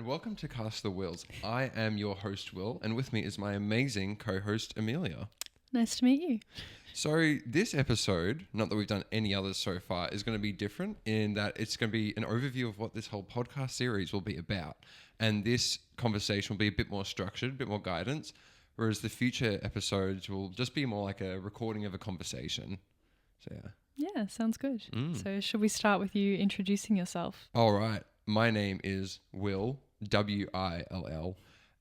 welcome to Cast the Whills. I am your host, Will, and with me is my amazing co-host, Amelia. Nice to meet you. So this episode, not that we've done any others so far, is going to be different in that it's going to be an overview of what this whole podcast series will be about. And this conversation will be a bit more structured, a bit more guidance, whereas the future episodes will just be more like a recording of a conversation. So Yeah, sounds good. So should we start with you introducing yourself? All right. My name is Will, W-I-L-L,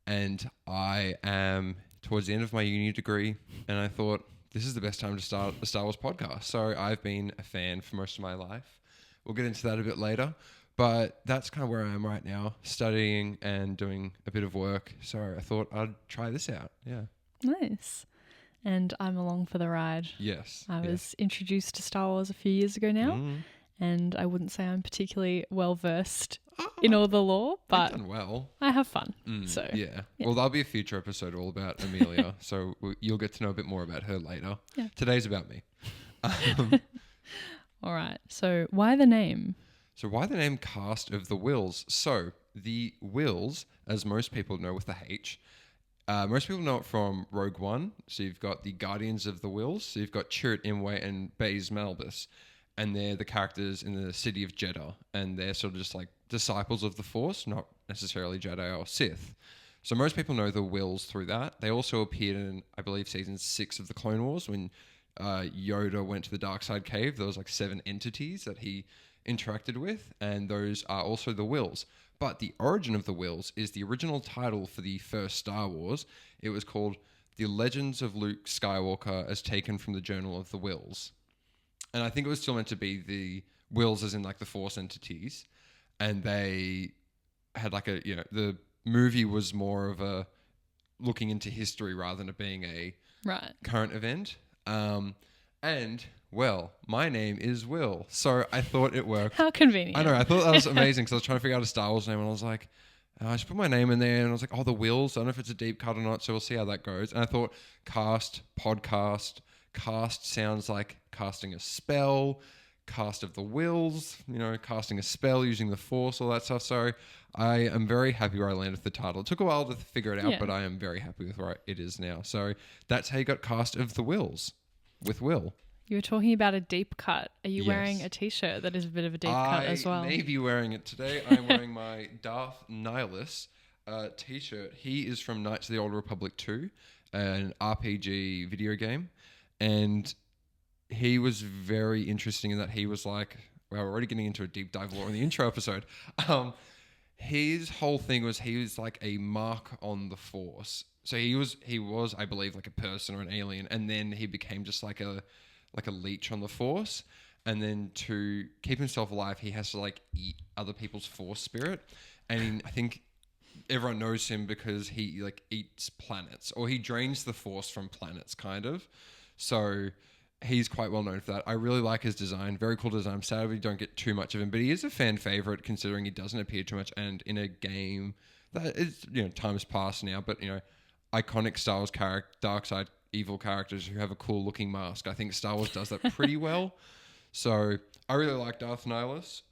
and I am towards the end of my uni degree, and I thought this is the best time to start a Star Wars podcast. So I've been a fan for most of my life. We'll get into that a bit later, but that's kind of where I am right now, studying and doing a bit of work. So I thought I'd try this out. Yeah. Nice. And I'm along for the ride. Yes. I was introduced to Star Wars a few years ago now, and I wouldn't say I'm particularly well versed in all the lore, but done well. I have fun. So Yeah. Well, there'll be a future episode all about Amelia, so you'll get to know a bit more about her later. Yeah. Today's about me. All right. So why the name? So why the name Cast of the Whills? So the Whills, as most people know with the H, most people know it from Rogue One. So you've got the Guardians of the Whills. So you've got Chirrut Imwe and Baze Malbus. And they're the characters in the city of Jeddah. And they're sort of just like disciples of the Force, not necessarily Jedi or Sith. So most people know the Whills through that. They also appeared in, I believe, season 6 of the Clone Wars when Yoda went to the Dark Side Cave. There was like 7 entities that he interacted with. And those are also the Whills. But the origin of the Whills is the original title for the first Star Wars. It was called The Legends of Luke Skywalker as taken from the Journal of the Whills. And I think it was still meant to be the Whills as in like the Force entities. And they had like a, the movie was more of a looking into history rather than it being a current event. And, well, my name is Will. So I thought it worked. How convenient. I know. I thought that was amazing because I was trying to figure out a Star Wars name and I was like, I should put my name in there. And I was like, the Whills. I don't know if it's a deep cut or not. So we'll see how that goes. And I thought cast, podcast, cast sounds like casting a spell, cast of the Whills, casting a spell using the Force, all that stuff. So I am very happy where I landed with the title. It took a while to figure it out, but I am very happy with where it is now. So that's how you got Cast of the Whills with Will. You were talking about a deep cut. Are you Yes. wearing a t-shirt that is a bit of a deep cut as well? I may be wearing it today. I'm wearing my Darth Nihilus t-shirt. He is from Knights of the Old Republic 2, an RPG video game. And he was very interesting in that he was like, well, we're already getting into a deep dive lore in the intro episode. His whole thing was he was like a mark on the Force. So he was, I believe, like a person or an alien, and then he became just like a leech on the Force. And then to keep himself alive, he has to like eat other people's Force spirit. And I think everyone knows him because he like eats planets, or he drains the Force from planets, kind of. So he's quite well known for that. I really like his design. Very cool design. Sadly, we don't get too much of him, but he is a fan favorite considering he doesn't appear too much. And in a game that is, time has passed now, but, iconic Star Wars dark side evil characters who have a cool looking mask. I think Star Wars does that pretty well. So I really like Darth Nihilus.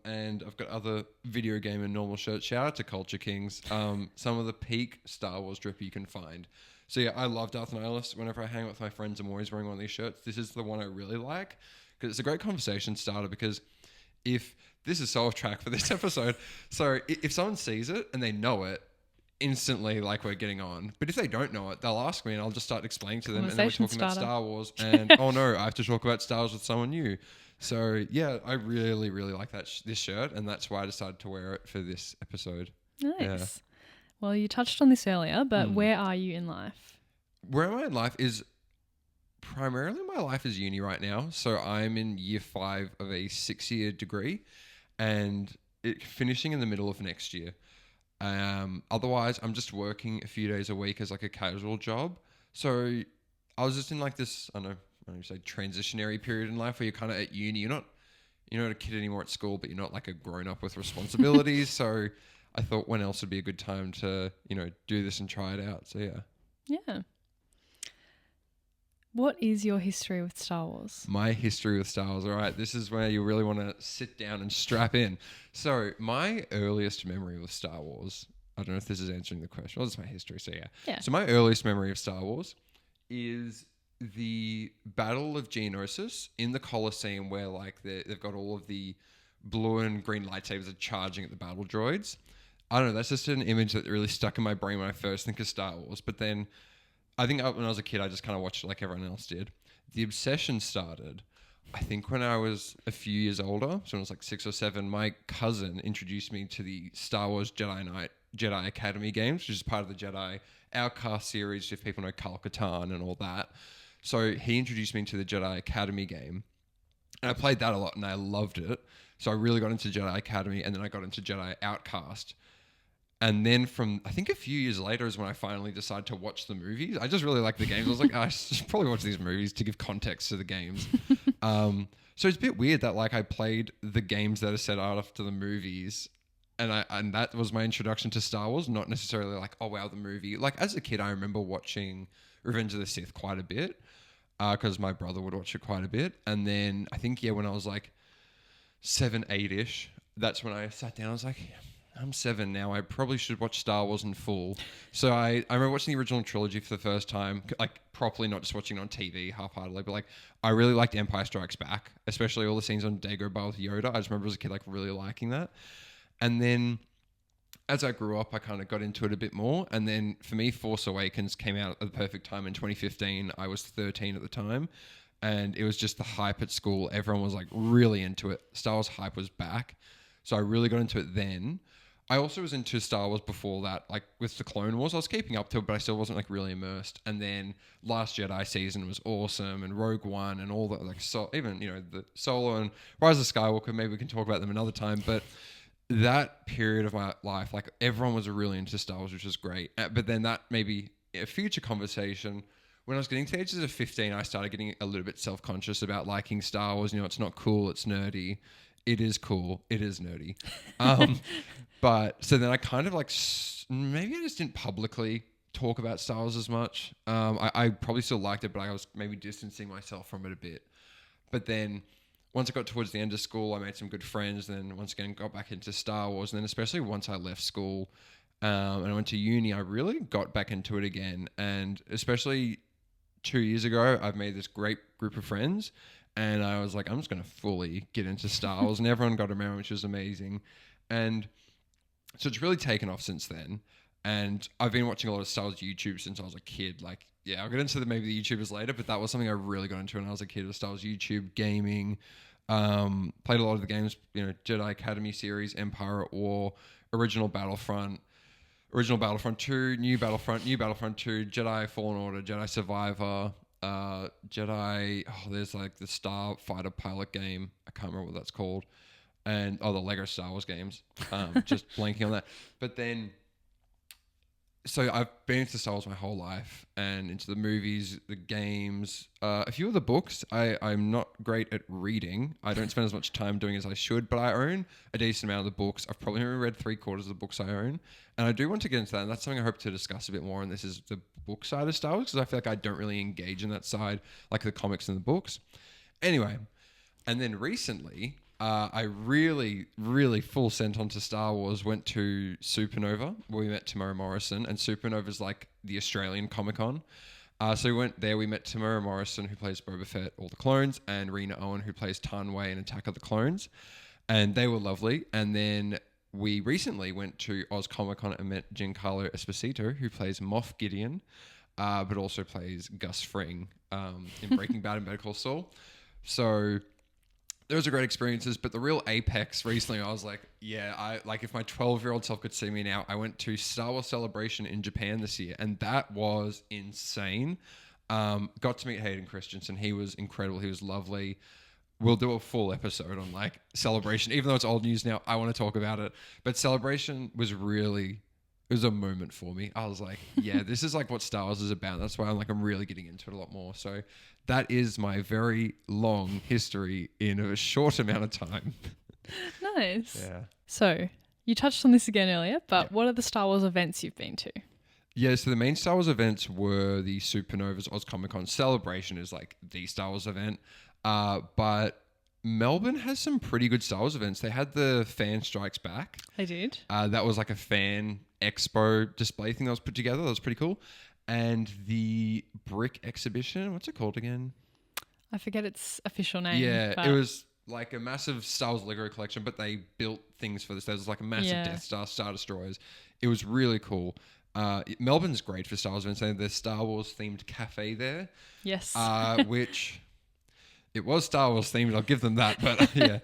And I've got other video game and normal shirts. Shout out to Culture Kings. Some of the peak Star Wars drip you can find. So yeah, I love Darth Nihilus. Whenever I hang out with my friends, I'm always wearing one of these shirts. This is the one I really like because it's a great conversation starter, because if this is so off track for this episode, so if someone sees it and they know it, instantly like we're getting on. But if they don't know it, they'll ask me and I'll just start explaining to them, and then we're talking about Star Wars and oh no, I have to talk about Star Wars with someone new. So yeah, I really, really like this shirt, and that's why I decided to wear it for this episode. Nice. Yeah. Well, you touched on this earlier, but where are you in life? Where am I in life is primarily my life is uni right now. So I'm in year 5 of a 6-year degree, and finishing in the middle of next year. Otherwise, I'm just working a few days a week as like a casual job. So I was just in like this, I don't know, say transitionary period in life where you're kind of at uni. You're not a kid anymore at school, but you're not like a grown up with responsibilities. So I thought when else would be a good time to, do this and try it out. So yeah. Yeah. What is your history with Star Wars? My history with Star Wars. All right, this is where you really want to sit down and strap in. So, my earliest memory with Star Wars, I don't know if this is answering the question. Well, it's my history, so yeah. Yeah. So, my earliest memory of Star Wars is the Battle of Geonosis in the Colosseum, where like they've got all of the blue and green lightsabers are charging at the battle droids. I don't know. That's just an image that really stuck in my brain when I first think of Star Wars. But then I think when I was a kid, I just kind of watched it like everyone else did. The obsession started, I think, when I was a few years older. So when I was like 6 or 7, my cousin introduced me to the Star Wars Jedi Academy games, which is part of the Jedi Outcast series, if people know Kal Katarn and all that. So he introduced me to the Jedi Academy game. And I played that a lot and I loved it. So I really got into Jedi Academy, and then I got into Jedi Outcast. And then from, I think a few years later is when I finally decided to watch the movies. I just really liked the games. I was like, I should probably watch these movies to give context to the games. So it's a bit weird that like I played the games that are set out after the movies, and that was my introduction to Star Wars, not necessarily like, oh wow, the movie. Like as a kid, I remember watching Revenge of the Sith quite a bit because my brother would watch it quite a bit. And then I think, when I was like 7, 8-ish, that's when I sat down. I was like, I'm 7 now. I probably should watch Star Wars in full. So I remember watching the original trilogy for the first time, like properly, not just watching it on TV half-heartedly, but like I really liked Empire Strikes Back, especially all the scenes on Dagobah with Yoda. I just remember as a kid like really liking that. And then as I grew up, I kind of got into it a bit more. And then for me, Force Awakens came out at the perfect time in 2015. I was 13 at the time. And it was just the hype at school. Everyone was like really into it. Star Wars hype was back. So I really got into it then. I also was into Star Wars before that, like with the Clone Wars. I was keeping up to it, but I still wasn't like really immersed. And then Last Jedi season was awesome, and Rogue One and all that, like even the Solo and Rise of Skywalker. Maybe we can talk about them another time. But that period of my life, like everyone was really into Star Wars, which was great. But then that maybe a future conversation. When I was getting to the ages of 15, I started getting a little bit self-conscious about liking Star Wars. It's not cool, it's nerdy. It is cool, it is nerdy. But so then I kind of like, maybe I just didn't publicly talk about Star Wars as much. I probably still liked it, but I was maybe distancing myself from it a bit. But then once I got towards the end of school, I made some good friends. Then once again, got back into Star Wars. And then especially once I left school and I went to uni, I really got back into it again. And especially 2 years ago, I've made this great group of friends. And I was like, I'm just going to fully get into Star Wars. And everyone got around, which was amazing. And so it's really taken off since then. And I've been watching a lot of Star Wars YouTube since I was a kid. Like, yeah, I'll get into maybe the YouTubers later, but that was something I really got into when I was a kid, was Star Wars YouTube, gaming, played a lot of the games, Jedi Academy series, Empire at War, original Battlefront 2, New Battlefront 2, Jedi Fallen Order, Jedi Survivor, there's like the Starfighter pilot game. I can't remember what that's called. And the Lego Star Wars games. Just blanking on that. But then, so I've been into Star Wars my whole life, and into the movies, the games, a few of the books. I'm not great at reading. I don't spend as much time doing as I should, but I own a decent amount of the books. I've probably only read 3/4 of the books I own, and I do want to get into that. And that's something I hope to discuss a bit more. And this is the book side of Star Wars, because I feel like I don't really engage in that side, like the comics and the books. Anyway, and then recently, I really, really full sent onto Star Wars, went to Supernova, where we met Tamara Morrison, and Supernova's like the Australian Comic-Con. So we went there, we met Tamara Morrison, who plays Boba Fett, all the clones, and Rena Owen, who plays Tanway in Attack of the Clones. And they were lovely. And then we recently went to Oz Comic-Con and met Giancarlo Esposito, who plays Moff Gideon, but also plays Gus Fring in Breaking Bad and Better Call Saul. So those are great experiences, but the real apex recently, I was like, if my 12-year-old self could see me now, I went to Star Wars Celebration in Japan this year, and that was insane. Got to meet Hayden Christensen. He was incredible. He was lovely. We'll do a full episode on like Celebration, even though it's old news now. I want to talk about it, but Celebration was really, it was a moment for me. I was like, yeah, this is like what Star Wars is about. That's why I'm really getting into it a lot more. So that is my very long history in a short amount of time. Nice. Yeah. So you touched on this again earlier, but what are the Star Wars events you've been to? Yeah, so the main Star Wars events were the Supernovas Oz Comic Con. Celebration is like the Star Wars event. But Melbourne has some pretty good Star Wars events. They had the Fan Strikes Back. I did. That was like a fan expo display thing that was put together. That was pretty cool. And the Brick exhibition, what's it called again? I forget its official name. Yeah, but it was like a massive Star Wars Lego collection, but they built things for this. There was like a massive Death Star, Star Destroyers. It was really cool. Melbourne's great for Star Wars events. They have the Star Wars themed cafe there. Yes. Which it was Star Wars themed. I'll give them that. But yeah.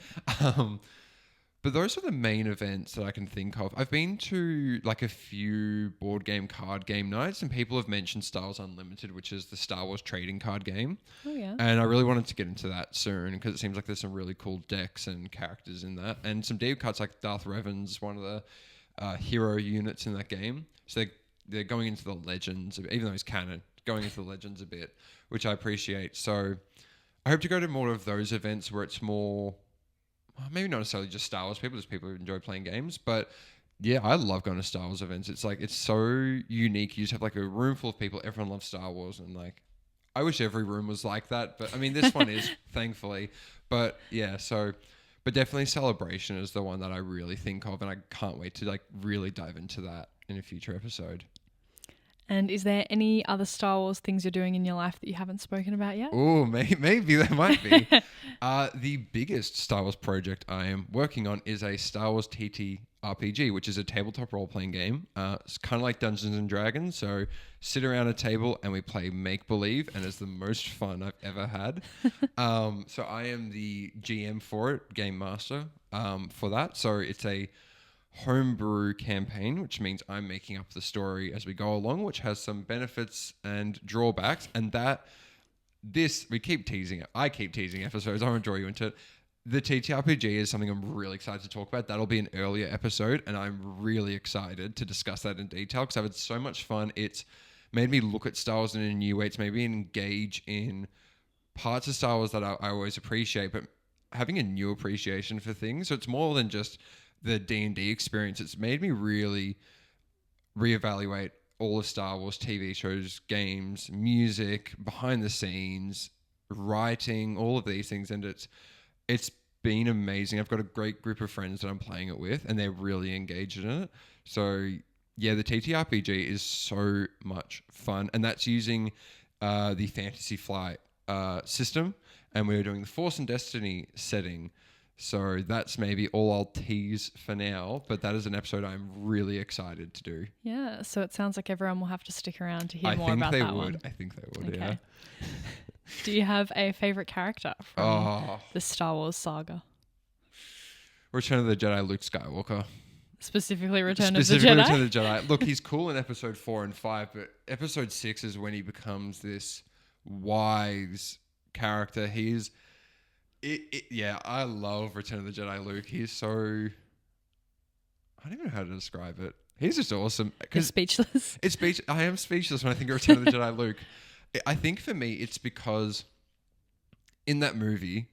But those are the main events that I can think of. I've been to like a few board game, card game nights, and people have mentioned Star Wars Unlimited, which is the Star Wars trading card game. Oh, yeah. And I really wanted to get into that soon because it seems like there's some really cool decks and characters in that. And some deep cuts like Darth Revan's one of the hero units in that game. So they're going into the legends, even though he's canon, going into the legends a bit, which I appreciate. So I hope to go to more of those events where it's more... maybe not necessarily just Star Wars people, just people who enjoy playing games. But yeah, I love going to Star Wars events. It's like, it's so unique. You just have like a room full of people. Everyone loves Star Wars. And like, I wish every room was like that. But I mean, this one is, thankfully. But yeah, but definitely Celebration is the one that I really think of. And I can't wait to like really dive into that in a future episode. And is there any other Star Wars things you're doing in your life that you haven't spoken about yet? Oh, maybe there might be. The biggest Star Wars project I am working on is a Star Wars TT RPG, which is a tabletop role-playing game. It's kind of like Dungeons and Dragons. So sit around a table and we play make-believe, and it's the most fun I've ever had. So I am the GM for it, Game Master for that. So it's a homebrew campaign, which means I'm making up the story as we go along, which has some benefits and drawbacks. And we keep teasing it. I keep teasing episodes. I won't draw you into it. The TTRPG is something I'm really excited to talk about. That'll be an earlier episode, and I'm really excited to discuss that in detail because I've had so much fun. It's made me look at Star Wars in a new way. It's made me engage in parts of Star Wars that I always appreciate, but having a new appreciation for things. So it's more than just the D&D experience. It's made me really reevaluate all of Star Wars TV shows, games, music, behind the scenes, writing, all of these things. And it's been amazing. I've got a great group of friends that I'm playing it with, and they're really engaged in it. So yeah, the TTRPG is so much fun. And that's using the Fantasy Flight system. And we're doing the Force and Destiny setting. So that's maybe all I'll tease for now, but that is an episode I'm really excited to do. Yeah, so it sounds like everyone will have to stick around to hear more about that one. I think they would, Okay. yeah. Do you have a favourite character from the Star Wars saga? Return of the Jedi, Luke Skywalker. Specifically Return of the Return Jedi? of the Jedi. Look, he's cool in episode 4 and 5, but episode 6 is when he becomes this wise character. Yeah, I love Return of the Jedi Luke. He's so... I don't even know how to describe it. He's just awesome. You're speechless. I am speechless when I think of Return of the Jedi Luke. I think for me, it's because in that movie,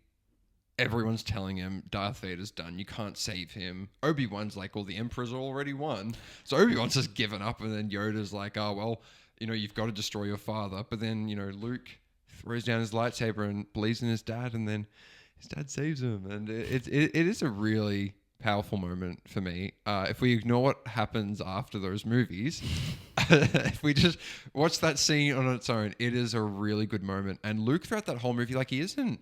everyone's telling him Darth Vader's done. You can't save him. Obi-Wan's like, well, the Emperor's already won. So Obi-Wan's just given up, and then Yoda's like, oh, well, you've got to destroy your father. But then, Luke throws down his lightsaber and believes in his dad, and then his dad saves him. And it is a really powerful moment for me. If we ignore what happens after those movies, if we just watch that scene on its own, it is a really good moment. And Luke throughout that whole movie, he isn't...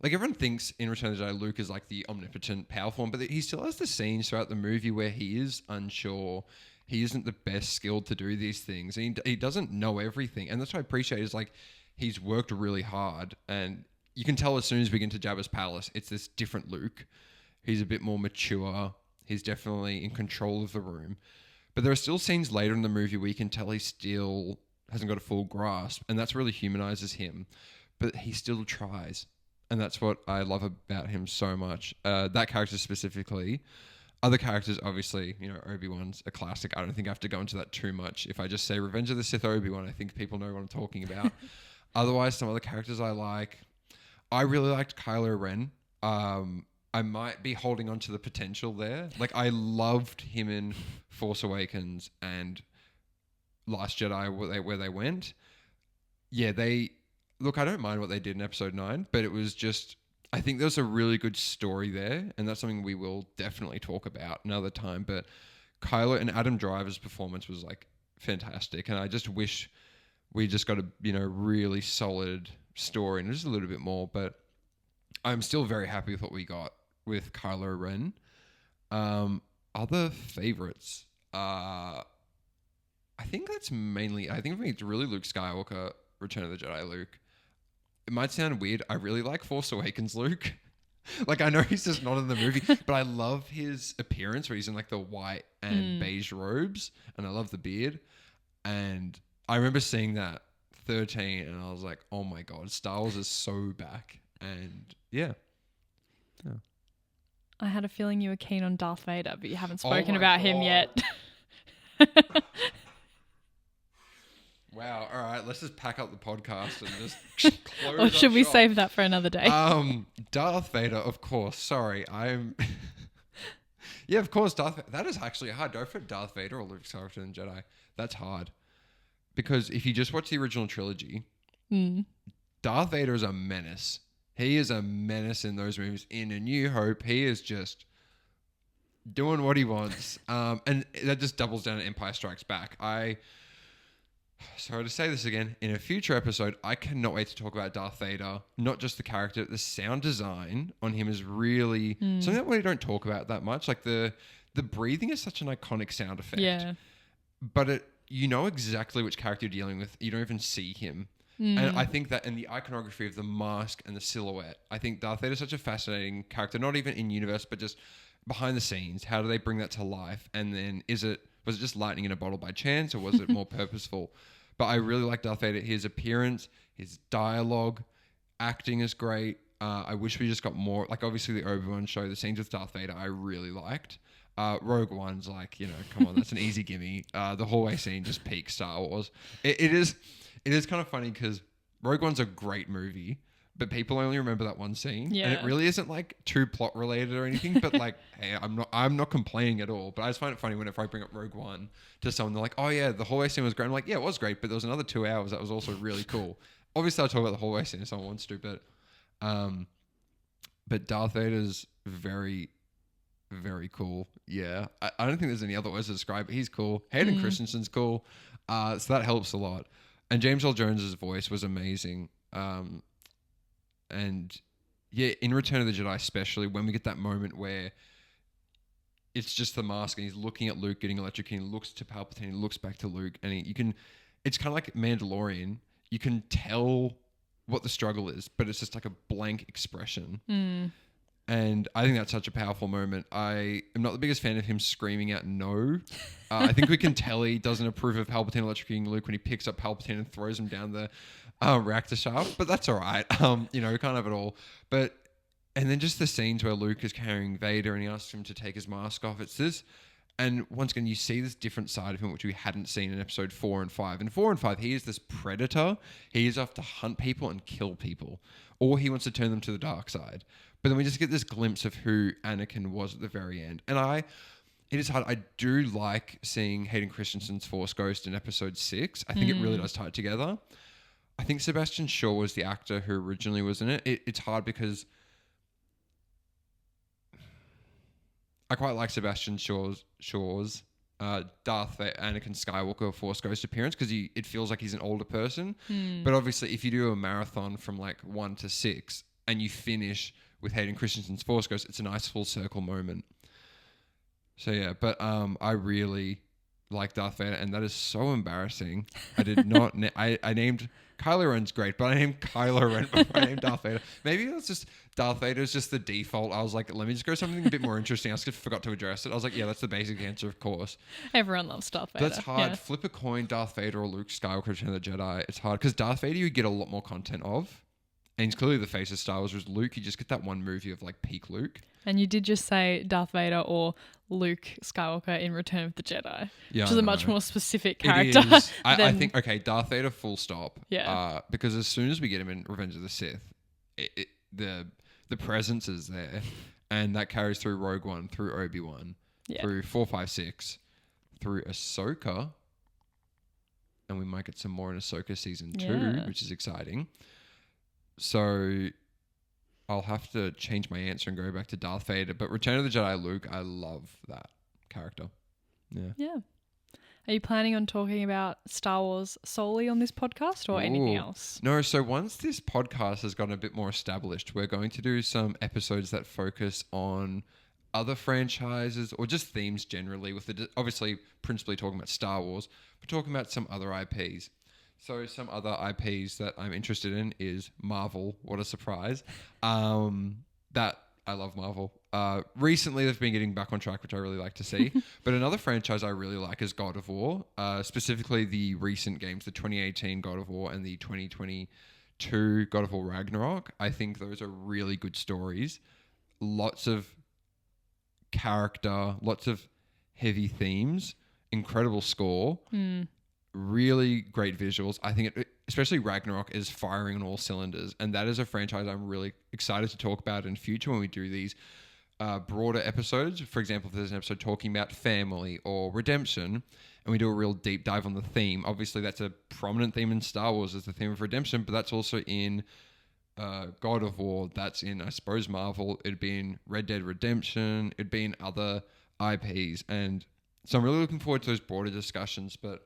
everyone thinks in Return of the Jedi, Luke is the omnipotent, powerful one, but he still has the scenes throughout the movie where he is unsure. He isn't the best skilled to do these things. And he doesn't know everything. And that's what I appreciate is he's worked really hard. And you can tell as soon as we get into Jabba's palace, it's this different Luke. He's a bit more mature. He's definitely in control of the room. But there are still scenes later in the movie where you can tell he still hasn't got a full grasp. And that's really humanizes him. But he still tries. And that's what I love about him so much. That character specifically. Other characters, obviously, Obi-Wan's a classic. I don't think I have to go into that too much. If I just say Revenge of the Sith Obi-Wan, I think people know what I'm talking about. Otherwise, some other characters I like. I really liked Kylo Ren. I might be holding on to the potential there. I loved him in Force Awakens, and Last Jedi where they went. Yeah, look. I don't mind what they did in Episode 9, but it was just. I think there's a really good story there, and that's something we will definitely talk about another time. But Kylo and Adam Driver's performance was like fantastic, and I just wish we just got a really solid story and just a little bit more. But I'm still very happy with what we got with Kylo Ren. Other favorites, I think that's mainly. I think for me it's really Luke Skywalker, Return of the Jedi Luke. It might sound weird. I really like Force Awakens Luke. Like, I know he's just not in the movie, but I love his appearance where he's in like the white and beige robes, and I love the beard. And I remember seeing that 13, and I was like, oh my God, Star Wars is so back. And yeah. I had a feeling you were keen on Darth Vader, but you haven't spoken my about him God. yet. Wow. All right. Let's just pack up the podcast and just close Or should up we shop. save that for another day? Darth Vader, of course. Sorry. Yeah, of course. That is actually hard. Go for Darth Vader or Luke Skywalker and Jedi. That's hard. Because if you just watch the original trilogy, Darth Vader is a menace. He is a menace in those movies. In A New Hope, he is just doing what he wants. And that just doubles down on Empire Strikes Back. Sorry to say this again. In a future episode, I cannot wait to talk about Darth Vader. Not just the character, the sound design on him is really something that we don't talk about that much. Like the breathing is such an iconic sound effect. Yeah. But you know exactly which character you're dealing with. You don't even see him. And I think that in the iconography of the mask and the silhouette, I think Darth Vader is such a fascinating character, not even in universe, but just behind the scenes. How do they bring that to life? And then was it just lightning in a bottle by chance, or was it more purposeful? But I really like Darth Vader. His appearance, his dialogue, acting is great. I wish we just got more. Like, obviously, the Obi-Wan show, the scenes with Darth Vader, I really liked. Rogue One's like, come on, that's an easy gimme. The hallway scene just peaks Star Wars. It is kind of funny because Rogue One's a great movie, but people only remember that one scene. Yeah. And it really isn't like too plot related or anything, but like, hey, I'm not complaining at all. But I just find it funny whenever I bring up Rogue One to someone, they're like, oh yeah, the hallway scene was great. I'm like, yeah, it was great, but there was another 2 hours that was also really cool. Obviously I'll talk about the hallway scene if someone wants to, but Darth Vader's very, very cool. Yeah. I don't think there's any other words to describe it. He's cool. Hayden Christensen's cool. So that helps a lot. And James Earl Jones's voice was amazing. And yeah, in Return of the Jedi, especially when we get that moment where it's just the mask and he's looking at Luke getting electrocuted, he looks to Palpatine, he looks back to Luke, and it's kind of like Mandalorian. You can tell what the struggle is, but it's just like a blank expression. And I think that's such a powerful moment. I am not the biggest fan of him screaming out no. I think we can tell he doesn't approve of Palpatine electrocuting Luke when he picks up Palpatine and throws him down the reactor shaft, but that's all right. We can't have it all. And then just the scenes where Luke is carrying Vader and he asks him to take his mask off. It's this, and once again, you see this different side of him, which we hadn't seen in episode 4 and 5. In 4 and 5, he is this predator. He is off to hunt people and kill people, or he wants to turn them to the dark side. But then we just get this glimpse of who Anakin was at the very end. And it is hard. I do like seeing Hayden Christensen's Force Ghost in episode 6. I think it really does tie it together. I think Sebastian Shaw was the actor who originally was in it. It's hard because I quite like Sebastian Shaw's Darth Anakin Skywalker Force Ghost appearance because it feels like he's an older person. But obviously, if you do a marathon from like 1 to 6 and you finish with Hayden Christensen's Force Ghost, it's a nice full circle moment. So yeah, but I really like Darth Vader, and that is so embarrassing. I did not. I named Kylo Ren's great, but I named Kylo Ren before I named Darth Vader. Maybe it was just Darth Vader is just the default. I was like, let me just go something a bit more interesting. I just forgot to address it. I was like, yeah, that's the basic answer, of course. Everyone loves Darth Vader. That's hard. Yeah. Flip a coin, Darth Vader or Luke Skywalker, Return of the Jedi. It's hard because Darth Vader you get a lot more content of. And he's clearly the face of Star Wars, whereas Luke, you just get that one movie of like peak Luke. And you did just say Darth Vader or Luke Skywalker in Return of the Jedi, which is a much more specific character. It is. I think, okay, Darth Vader full stop. Yeah. Because as soon as we get him in Revenge of the Sith, the presence is there. And that carries through Rogue One, through Obi-Wan, through 4, 5, 6, through Ahsoka. and we might get some more in Ahsoka season 2, Yeah. which is exciting. So I'll have to change my answer and go back to Darth Vader. But Return of the Jedi Luke, I love that character. Yeah. Yeah. Are you planning on talking about Star Wars solely on this podcast or anything Ooh. else? No, so once this podcast has gotten a bit more established, we're going to do some episodes that focus on other franchises or just themes generally, with obviously principally talking about Star Wars, but talking about some other IPs. So some other IPs that I'm interested in is Marvel. What a surprise. That I love Marvel. Recently, they've been getting back on track, which I really like to see. But another franchise I really like is God of War, specifically the recent games, the 2018 God of War and the 2022 God of War Ragnarok. I think those are really good stories. Lots of character, lots of heavy themes, incredible score. Really great visuals. I think especially Ragnarok is firing on all cylinders, and that is a franchise I'm really excited to talk about in future when we do these broader episodes. For example, if there's an episode talking about family or redemption, and we do a real deep dive on the theme. Obviously, that's a prominent theme in Star Wars, is the theme of redemption, but that's also in God of War. That's in, I suppose, Marvel. It'd be in Red Dead Redemption. It'd be in other IPs, and so I'm really looking forward to those broader discussions. But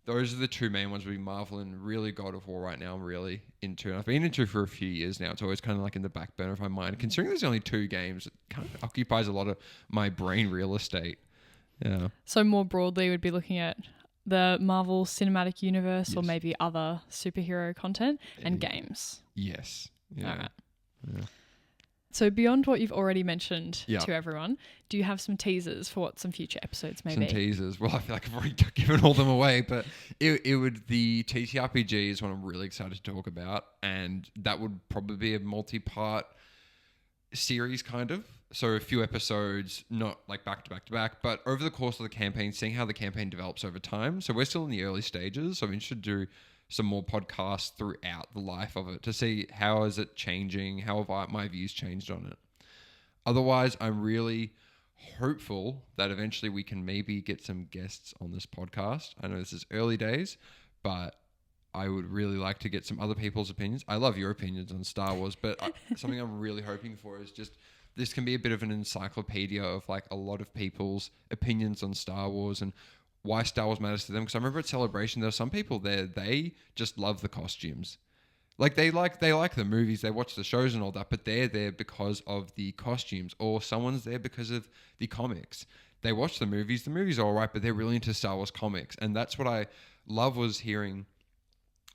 those are the two main ones, would be Marvel and really God of War right now. I'm really into, and I've been into for a few years now. It's always kind of like in the back burner of my mind. Considering there's only 2 games, it kind of occupies a lot of my brain real estate. Yeah. So more broadly, we'd be looking at the Marvel Cinematic Universe or Yes. maybe other superhero content and games. Yes. Yeah. All right. Yeah. So beyond what you've already mentioned Yeah. to everyone, do you have some teasers for what some future episodes may Some be? teasers. Well, I feel like I've already given all them away, but it would, the TTRPG is what I'm really excited to talk about, and that would probably be a multi-part series kind of. So a few episodes, not like back to back to back, but over the course of the campaign, seeing how the campaign develops over time. So we're still in the early stages, so I'm interested to do some more podcasts throughout the life of it to see how is it changing, how have my views changed on it. Otherwise, I'm really hopeful that eventually we can maybe get some guests on this podcast. I know this is early days, but I would really like to get some other people's opinions. I love your opinions on Star Wars, but something I'm really hoping for is just this can be a bit of an encyclopedia of like a lot of people's opinions on Star Wars and why Star Wars matters to them. Because I remember at Celebration, there were some people there, they just love the costumes. Like they like the movies, they watch the shows and all that, but they're there because of the costumes, or someone's there because of the comics. They watch the movies are all right, but they're really into Star Wars comics. And that's what I love, was hearing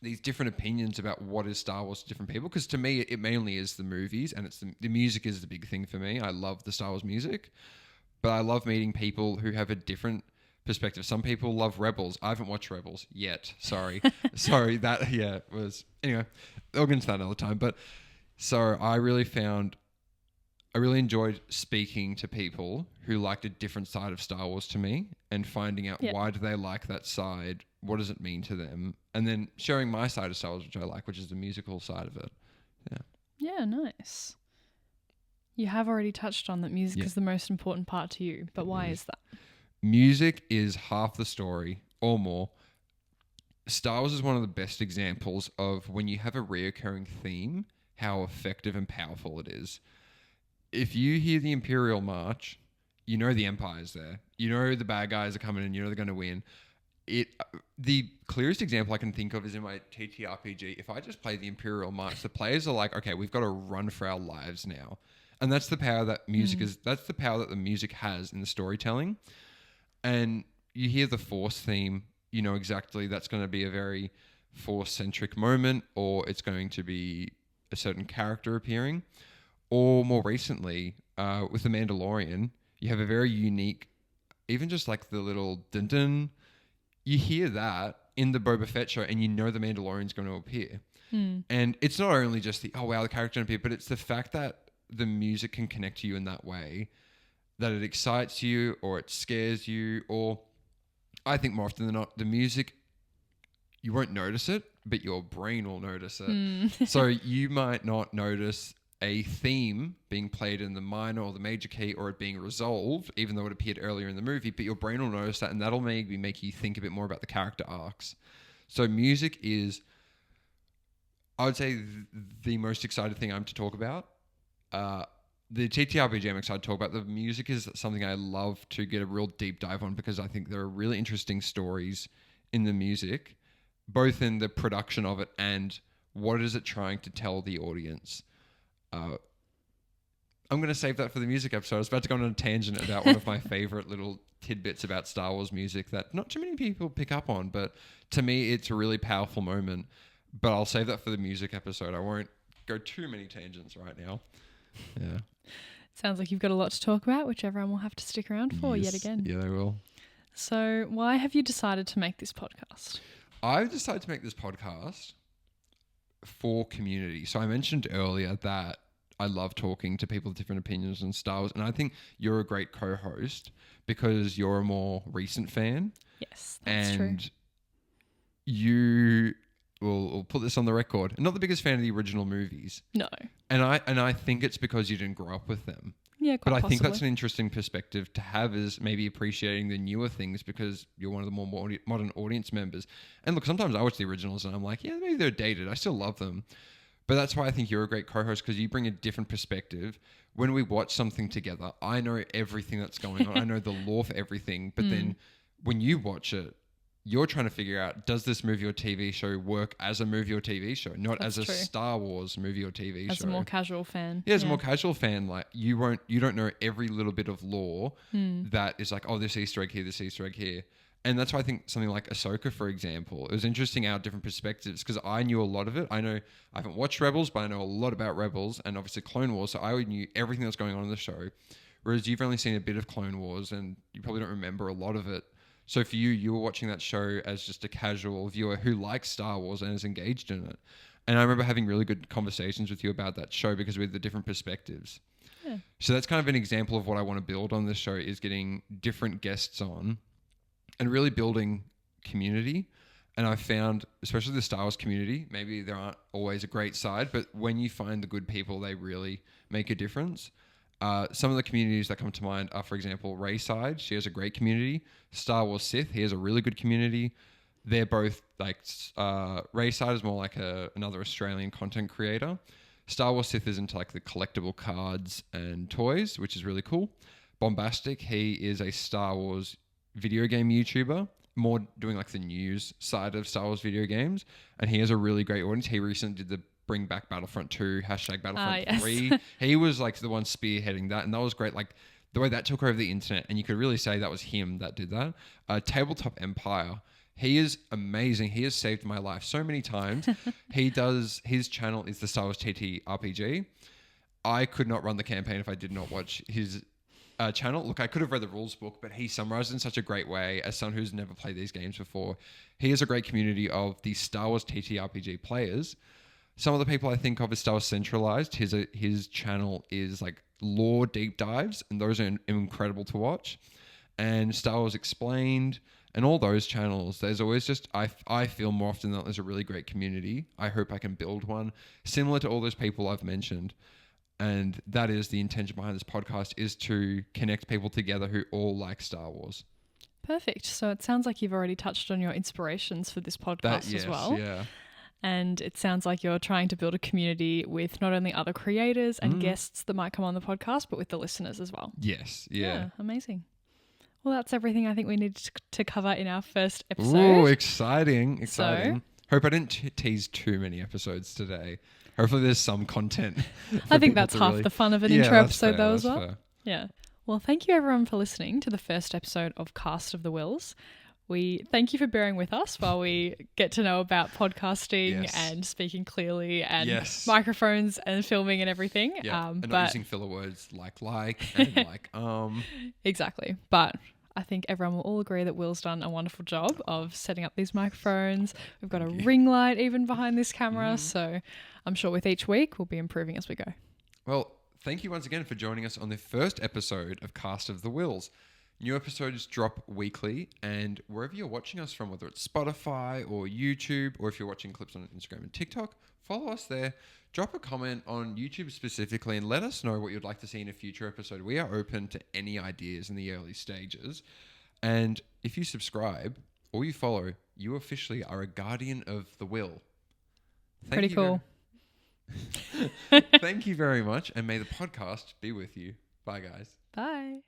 these different opinions about what is Star Wars to different people. Because to me, it mainly is the movies, and it's the music is the big thing for me. I love the Star Wars music, but I love meeting people who have a different perspective. Some people love Rebels. I haven't watched Rebels yet. Sorry. That, yeah, was, anyway, I'll get into that another time. But so I really enjoyed speaking to people who liked a different side of Star Wars to me and finding out why do they like that side? What does it mean to them? And then sharing my side of Star Wars, which I like, which is the musical side of it. Yeah. Yeah, nice. You have already touched on that music is the most important part to you, but why is that? Music is half the story or more. Star Wars is one of the best examples of when you have a reoccurring theme, how effective and powerful it is. If you hear the Imperial March, you know the Empire's there. You know the bad guys are coming in. You know they're going to win. The clearest example I can think of is in my TTRPG. If I just play the Imperial March, the players are like, okay, we've got to run for our lives now. And that's the power that music is. That's the power that the music has in the storytelling. And you hear the Force theme, you know exactly that's going to be a very Force-centric moment, or it's going to be a certain character appearing. Or more recently, with The Mandalorian, you have a very unique, even just like the little dun-dun, you hear that in the Boba Fett show and you know the Mandalorian's going to appear. And it's not only just the, oh wow, the character's going to appear, but it's the fact that the music can connect to you in that way, that it excites you or it scares you, or I think more often than not, the music, you won't notice it, but your brain will notice it. So you might not notice a theme being played in the minor or the major key, or it being resolved, even though it appeared earlier in the movie, but your brain will notice that, and that'll maybe make you think a bit more about the character arcs. So music is, I would say, the most excited thing I'm to talk about. The TTRPG I'm excited to talk about. The music is something I love to get a real deep dive on because I think there are really interesting stories in the music, both in the production of it and what is it trying to tell the audience. I'm going to save that for the music episode. I was about to go on a tangent about one of my favorite little tidbits about Star Wars music that not too many people pick up on, but to me, it's a really powerful moment. But I'll save that for the music episode. I won't go too many tangents right now. Yeah. Sounds like you've got a lot to talk about, which everyone will have to stick around for yet Yes. again. Yeah, they will. So why have you decided to make this podcast? I've decided to make this podcast for community. So I mentioned earlier that I love talking to people with different opinions on Star Wars, and I think you're a great co-host because you're a more recent fan. Yes, that's true. And you we'll put this on the record. Not the biggest fan of the original movies. No. And I think it's because you didn't grow up with them. Yeah, quite But I think that's possibly. an interesting perspective to have, is maybe appreciating the newer things because you're one of the more modern audience members. And look, sometimes I watch the originals and I'm like, yeah, maybe they're dated. I still love them. But that's why I think you're a great co-host, because you bring a different perspective. When we watch something together, I know everything that's going on. I know the lore for everything. But then when you watch it, you're trying to figure out, does this movie or TV show work as a movie or TV show, not That's as a true. Star Wars movie or TV show? As a more casual fan. Yeah, as a more casual fan, like you don't know every little bit of lore that is like, oh, this Easter egg here, this Easter egg here. And that's why I think something like Ahsoka, for example, it was interesting our different perspectives, because I knew a lot of it. I know I haven't watched Rebels, but I know a lot about Rebels and obviously Clone Wars, so I knew everything that's going on in the show. Whereas you've only seen a bit of Clone Wars and you probably don't remember a lot of it. So for you were watching that show as just a casual viewer who likes Star Wars and is engaged in it. And I remember having really good conversations with you about that show because we had the different perspectives. Yeah. So that's kind of an example of what I want to build on this show, is getting different guests on and really building community. And I've found, especially the Star Wars community, maybe there aren't always a great side, but when you find the good people, they really make a difference. Some of the communities that come to mind are, for example, Rayside. She has a great community. Star Wars Sith, he has a really good community. They're both like, Rayside is more like another Australian content creator. Star Wars Sith is into like the collectible cards and toys, which is really cool. Bombastic, he is a Star Wars video game YouTuber, more doing like the news side of Star Wars video games. And he has a really great audience. He recently did the Bring Back Battlefront 2, #Battlefront yes. 3. He was like the one spearheading that, and that was great. Like the way that took over the internet, and you could really say that was him that did that. Tabletop Empire, he is amazing. He has saved my life so many times. His channel is the Star Wars TT RPG. I could not run the campaign if I did not watch his channel. Look, I could have read the rules book, but he summarized it in such a great way. As someone who's never played these games before, he has a great community of the Star Wars TTRPG players. Some of the people I think of as Star Wars Centralized, his channel is like lore deep dives, and those are incredible to watch. And Star Wars Explained, and all those channels, there's always just, I feel more often that there's a really great community. I hope I can build one similar to all those people I've mentioned. And that is the intention behind this podcast, is to connect people together who all like Star Wars. Perfect. So it sounds like you've already touched on your inspirations for this podcast as well. Yeah. And it sounds like you're trying to build a community with not only other creators and guests that might come on the podcast, but with the listeners as well. Yes. Yeah. Amazing. Well, that's everything I think we needed to cover in our first episode. Ooh, exciting. So- Hope I didn't tease too many episodes today. Hopefully there's some content. I think that's half the fun of an intro episode though as well. Fair. Yeah. Well, thank you everyone for listening to the first episode of Cast of the Whills. We thank you for bearing with us while we get to know about podcasting Yes. and speaking clearly and Yes. microphones and filming and everything. Yeah. And not But using filler words like and like exactly. But I think everyone will all agree that Will's done a wonderful job of setting up these microphones. We've got a ring light even behind this camera. So I'm sure with each week we'll be improving as we go. Well, thank you once again for joining us on the first episode of Cast of the Whills. New episodes drop weekly, and wherever you're watching us from, whether it's Spotify or YouTube, or if you're watching clips on Instagram and TikTok, follow us there. Drop a comment on YouTube specifically and let us know what you'd like to see in a future episode. We are open to any ideas in the early stages. And if you subscribe or you follow, you officially are a guardian of the Whill. Pretty cool. Thank you very much, and may the podcast be with you. Bye, guys. Bye.